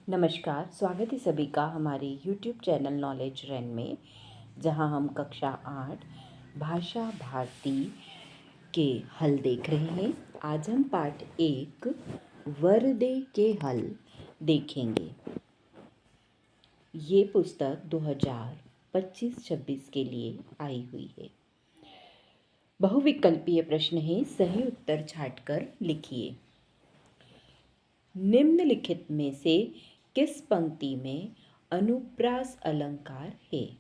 नमस्कार, स्वागत है सभी का हमारे YouTube चैनल नॉलेज रन में, जहां हम कक्षा 8 भाषा भारती के हल देख रहे हैं। आज हम पाठ 1 वर्दे के हल देखेंगे। ये पुस्तक 2025-26 के लिए आई हुई है। बहुविकल्पीय प्रश्न है, सही उत्तर छांटकर लिखिए। निम्नलिखित में से किस पंक्ति में अनुप्रास अलंकार है?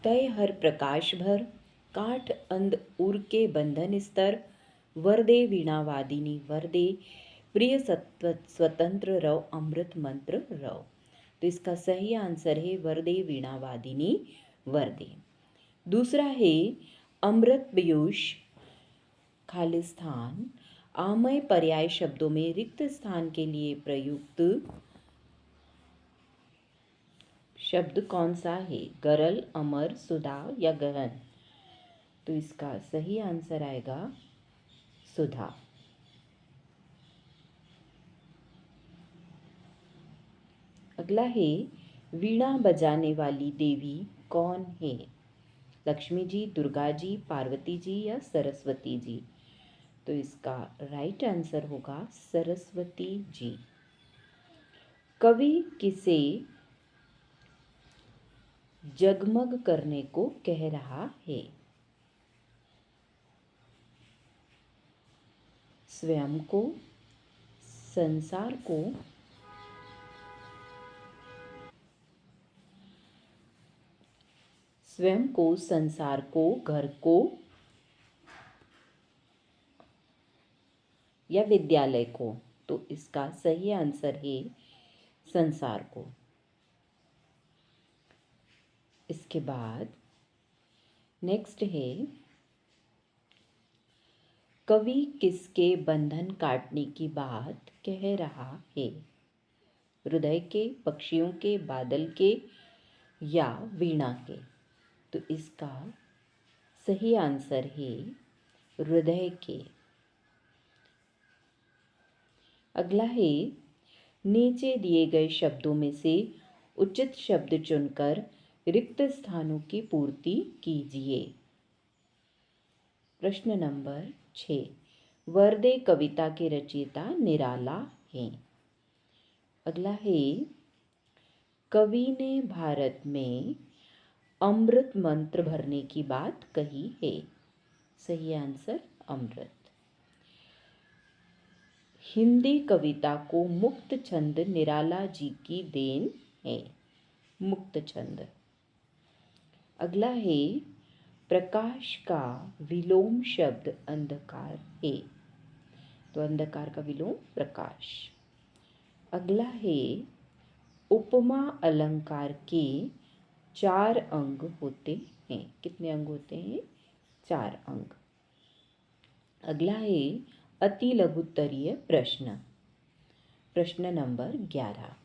तय हर प्रकाश भर, काठ अंध उर के बंधन स्तर, वरदे वीणावादिनी वरदे, प्रिय स्वतंत्र रव अमृत मंत्र रव। तो इसका सही आंसर है वरदे वीणावादिनी वरदे। दूसरा है अमृत पीयूष खालिस्तान। आमय पर्याय शब्दों में रिक्त स्थान के लिए प्रयुक्त शब्द कौन सा है? गरल, अमर, सुधा या गहन? तो इसका सही आंसर आएगा सुधा। अगला है वीणा बजाने वाली देवी कौन है? लक्ष्मी जी, दुर्गा जी, पार्वती जी या सरस्वती जी? तो इसका राइट आंसर होगा सरस्वती जी। कवि किसे जगमग करने को कह रहा है? स्वयं को, संसार को, स्वयं को, संसार को, घर को या विद्यालय को? तो इसका सही आंसर है संसार को। इसके बाद नेक्स्ट है कवि किसके बंधन काटने की बात कह रहा है? हृदय के, पक्षियों के, बादल के या वीणा के? तो इसका सही आंसर है हृदय के। अगला है नीचे दिए गए शब्दों में से उचित शब्द चुनकर रिक्त स्थानों की पूर्ति कीजिए। प्रश्न नंबर 6, वरदे कविता के रचयिता निराला हैं। अगला है कवि ने भारत में अमृत मंत्र भरने की बात कही है। सही आंसर अमृत। हिंदी कविता को मुक्त छंद निराला जी की देन है। मुक्त छंद। अगला है प्रकाश का विलोम शब्द अंधकार है। तो अंधकार का विलोम प्रकाश। अगला है उपमा अलंकार के 4 अंग होते हैं। कितने अंग होते हैं? 4 अंग। अगला है अति लघुत्तरीय प्रश्न। प्रश्न नंबर 11,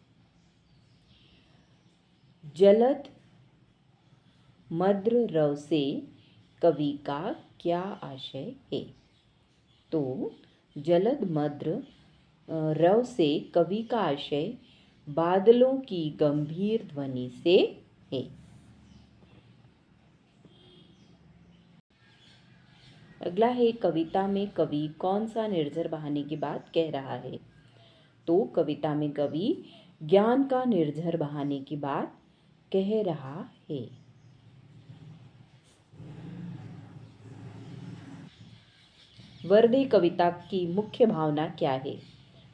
जलद मद्र रव से कवि का क्या आशय है? तो जलद मद्र रव से कवि का आशय बादलों की गंभीर ध्वनि से है। अगला है कविता में कवि कौन सा निर्झर बहाने की बात कह रहा है? तो कविता में कवि ज्ञान का निर्झर बहाने की बात कह रहा है। वरदे कविता की मुख्य भावना क्या है?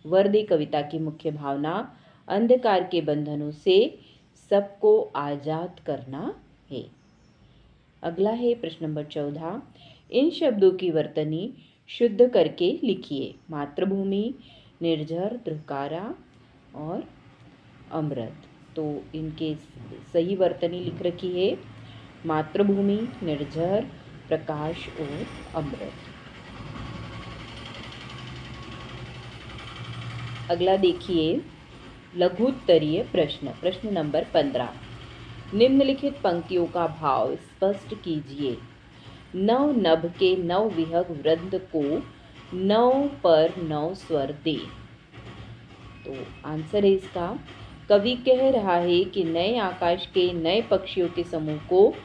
वरदे कविता की मुख्य भावना अंधकार के बंधनों से सबको आजाद करना है। अगला है प्रश्न नंबर 14, इन शब्दों की वर्तनी शुद्ध करके लिखिए। मातृभूमि, निर्झर, ध्रुकारा और अमृत। तो इनके सही वर्तनी लिख रखी है मातृभूमि, निर्झर, प्रकाश और अमृत। अगला देखिए लघुत्तरीय प्रश्न। प्रश्न नंबर 15, निम्नलिखित पंक्तियों का भाव स्पष्ट कीजिए। नव नभ के नव विहग वृंद को नव पर नव स्वर दे। तो आंसर है इसका, कवि कह रहा है कि नए आकाश के नए पक्षियों के समूह को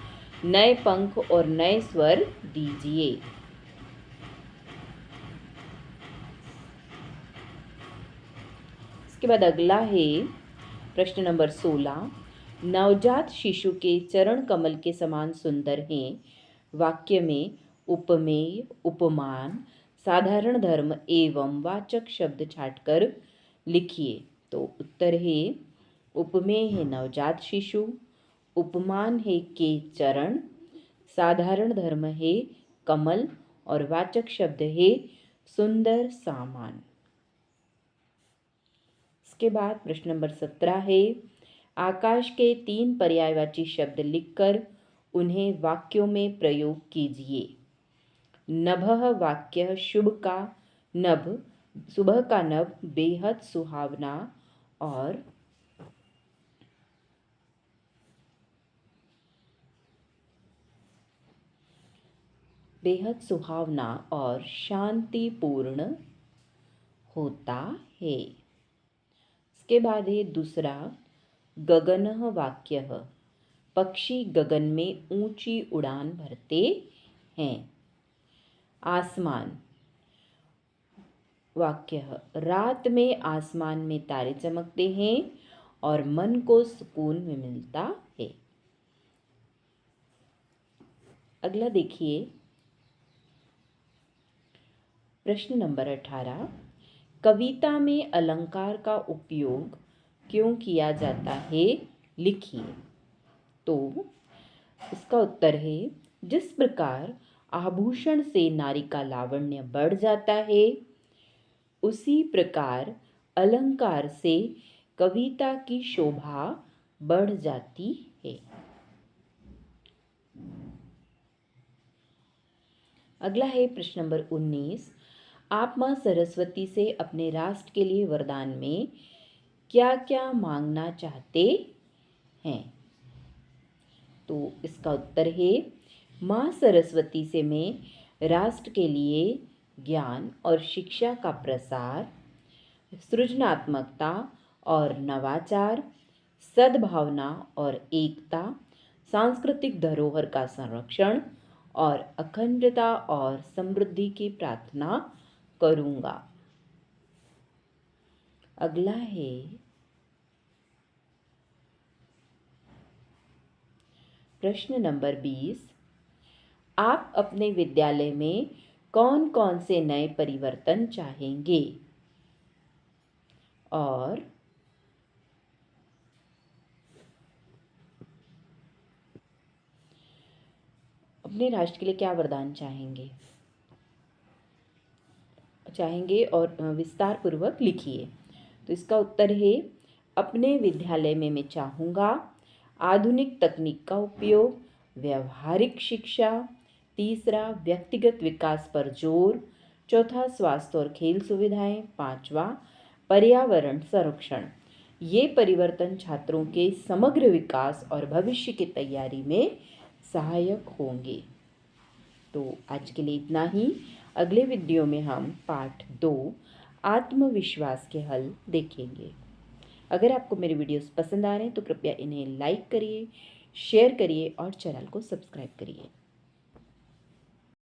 नए पंख और नए स्वर दीजिए। इसके बाद अगला है प्रश्न नंबर 16। नवजात शिशु के चरण कमल के समान सुंदर हैं। वाक्य में उपमेय, उपमान, साधारण धर्म एवं वाचक शब्द छांटकर लिखिए। तो उत्तर है, उपमेय है नवजात शिशु, उपमान है के चरण, साधारण धर्म है कमल और वाचक शब्द है सुंदर सामान। इसके बाद प्रश्न नंबर 17 है, आकाश के 3 पर्यायवाची शब्द लिखकर उन्हें वाक्यों में प्रयोग कीजिए। नभः वाक्य शुभ का नभ, सुबह का नभ बेहद सुहावना और शांतिपूर्ण होता है। इसके बाद है दूसरा, गगनः वाक्यः, पक्षी गगन में ऊंची उड़ान भरते हैं। आसमान वाक्यः, रात में आसमान में तारे चमकते हैं और मन को सुकून में मिलता है। अगला देखिए प्रश्न नंबर 18, कविता में अलंकार का उपयोग क्यों किया जाता है, लिखिए। तो इसका उत्तर है, जिस प्रकार आभूषण से नारी का लावण्य बढ़ जाता है, उसी प्रकार अलंकार से कविता की शोभा बढ़ जाती है। अगला है प्रश्न नंबर 19, आप मां सरस्वती से अपने राष्ट्र के लिए वरदान में क्या क्या मांगना चाहते हैं। तो इसका उत्तर है, मां सरस्वती से मैं राष्ट्र के लिए ज्ञान और शिक्षा का प्रसार, सृजनात्मकता और नवाचार, सद्भावना और एकता, सांस्कृतिक धरोहर का संरक्षण और अखंडता और समृद्धि की प्रार्थना करूंगा। अगला है प्रश्न नंबर 20, आप अपने विद्यालय में कौन कौन से नए परिवर्तन चाहेंगे और अपने राष्ट्र के लिए क्या वरदान चाहेंगे और विस्तार पूर्वक लिखिए। तो इसका उत्तर है, अपने विद्यालय में मैं चाहूँगा आधुनिक तकनीक का उपयोग, व्यवहारिक शिक्षा, तीसरा व्यक्तिगत विकास पर जोर, चौथा स्वास्थ्य और खेल सुविधाएं, पांचवा पर्यावरण संरक्षण। ये परिवर्तन छात्रों के समग्र विकास और भविष्य की तैयारी में सहायक होंगे। तो आज के लिए इतना ही। अगले वीडियो में हम पार्ट 2 आत्मविश्वास के हल देखेंगे। अगर आपको मेरे वीडियोस पसंद आ रहे हैं तो कृपया इन्हें लाइक करिए, शेयर करिए और चैनल को सब्सक्राइब करिए।